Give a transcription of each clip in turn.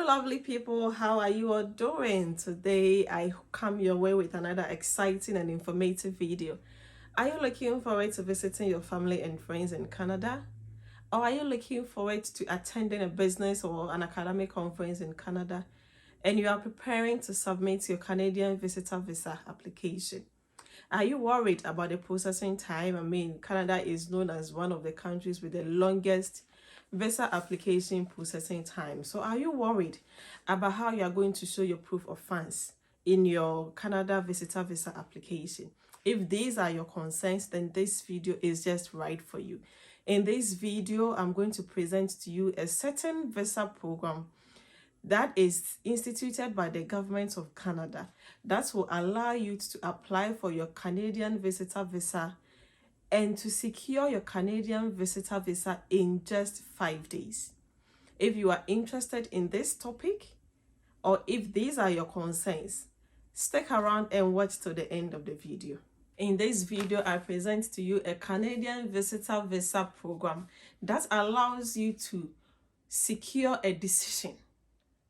Hello lovely people, how are you all doing? Today I come your way with another exciting and informative video. Are you looking forward to visiting your family and friends in Canada? Or are you looking forward to attending a business or an academic conference in Canada and you are preparing to submit your Canadian visitor visa application? Are you worried about the processing time? I mean, Canada is known as one of the countries with the longest visa application processing time. So are you worried about how you are going to show your proof of funds in your Canada visitor visa application? If these are your concerns, then this video is just right for you. In this video, I'm going to present to you a certain visa program that is instituted by the government of Canada that will allow you to apply for your Canadian visitor visa and to secure your Canadian visitor visa in just 5 days. If you are interested in this topic, or if these are your concerns, stick around and watch to the end of the video. In this video, I present to you a Canadian visitor visa program that allows you to secure a decision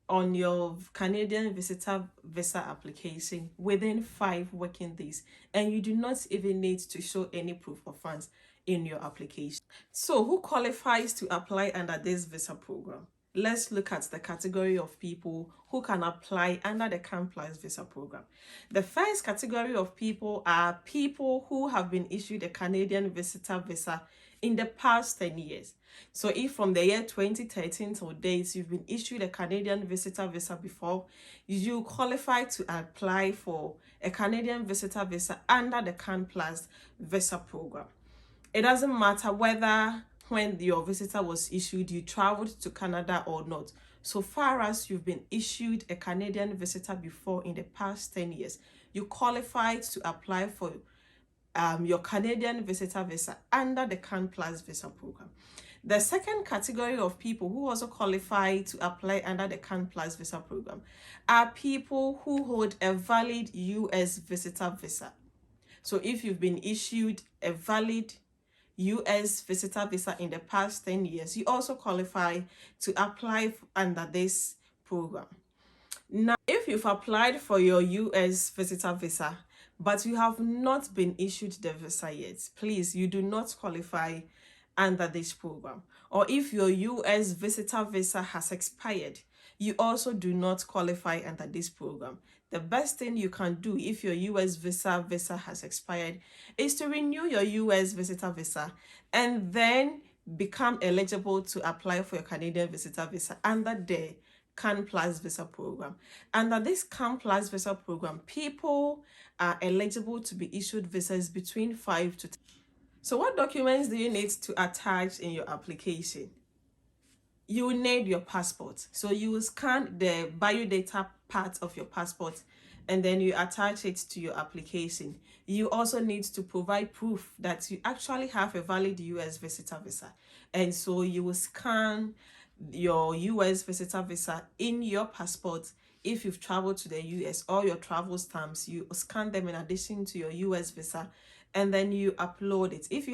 on your Canadian visitor visa application within 5 working days, and you do not even need to show any proof of funds in your application. So who qualifies to apply under this visa program? Let's look at the category of people who can apply under the CanPlus visa program. The first category of people are people who have been issued a Canadian visitor visa in the past 10 years. So if from the year 2013 till date, you've been issued a Canadian visitor visa before, you qualify to apply for a Canadian visitor visa under the CanPlus visa program. It doesn't matter whether when your visitor was issued, you traveled to Canada or not. So far as you've been issued a Canadian visitor before in the past 10 years, you qualified to apply for your Canadian visitor visa under the CanPlus visa program. The second category of people who also qualify to apply under the CanPlus visa program are people who hold a valid US visitor visa. So if you've been issued a valid US visitor visa in the past 10 years, you also qualify to apply under this program. Now, if you've applied for your US visitor visa, but you have not been issued the visa yet, please, you do not qualify under this program. Or if your US visitor visa has expired, you also do not qualify under this program. The best thing you can do if your US visa has expired is to renew your US visitor visa and then become eligible to apply for your Canadian visitor visa under the CanPlus visa program. Under this CanPlus visa program, people are eligible to be issued visas between 5 to 10. So what documents do you need to attach in your application? You will need your passport. So you will scan the biodata part of your passport and then you attach it to your application. You also need to provide proof that you actually have a valid US visitor visa. And so you will scan your US visitor visa in your passport. If you've traveled to the US, all your travel stamps, you scan them in addition to your US visa and then you upload it. If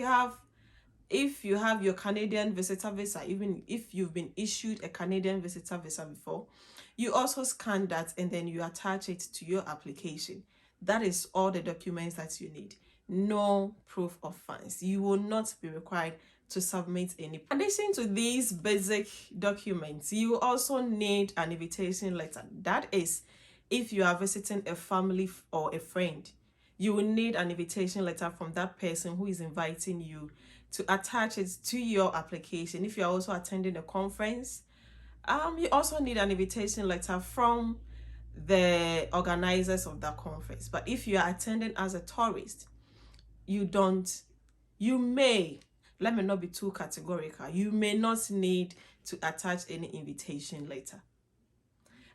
you have your Canadian visitor visa, even if you've been issued a Canadian visitor visa before, you also scan that and then you attach it to your application. That is all the documents that you need. No proof of funds. You will not be required to submit any. In addition to these basic documents, you also need an invitation letter. That is, if you are visiting a family or a friend, you will need an invitation letter from that person who is inviting you to attach it to your application. If you're also attending a conference, you also need an invitation letter from the organizers of that conference. But if you are attending as a tourist, you may, let me not be too categorical, you may not need to attach any invitation letter.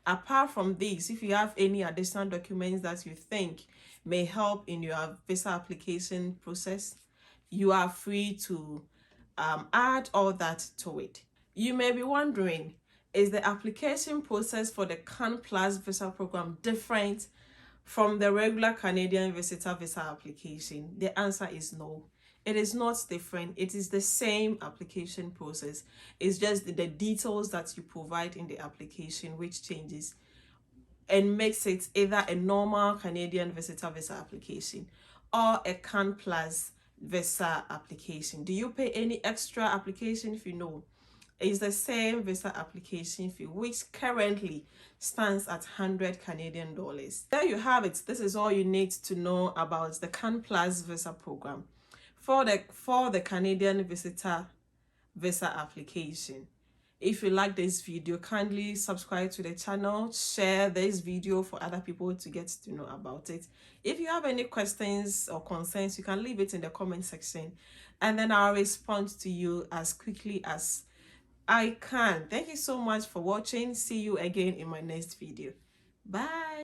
Apart from this, if you have any additional documents that you think may help in your visa application process, you are free to add all that to it. You may be wondering, is the application process for the CanPlus visa program different from the regular Canadian visitor visa application? The answer is no. It is not different. It is the same application process. It's just the details that you provide in the application which changes and makes it either a normal Canadian visitor visa application or a Can Plus visa application. Do you pay any extra application fee? No. It's the same visa application fee, which currently stands at 100 Canadian dollars. There you have it. This is all you need to know about the Can Plus visa program for the Canadian visitor visa application. If you like this video, kindly subscribe to the channel, share this video for other people to get to know about it. If you have any questions or concerns, you can leave it in the comment section and then I'll respond to you as quickly as I can. Thank you so much for watching. See you again in my next video. Bye.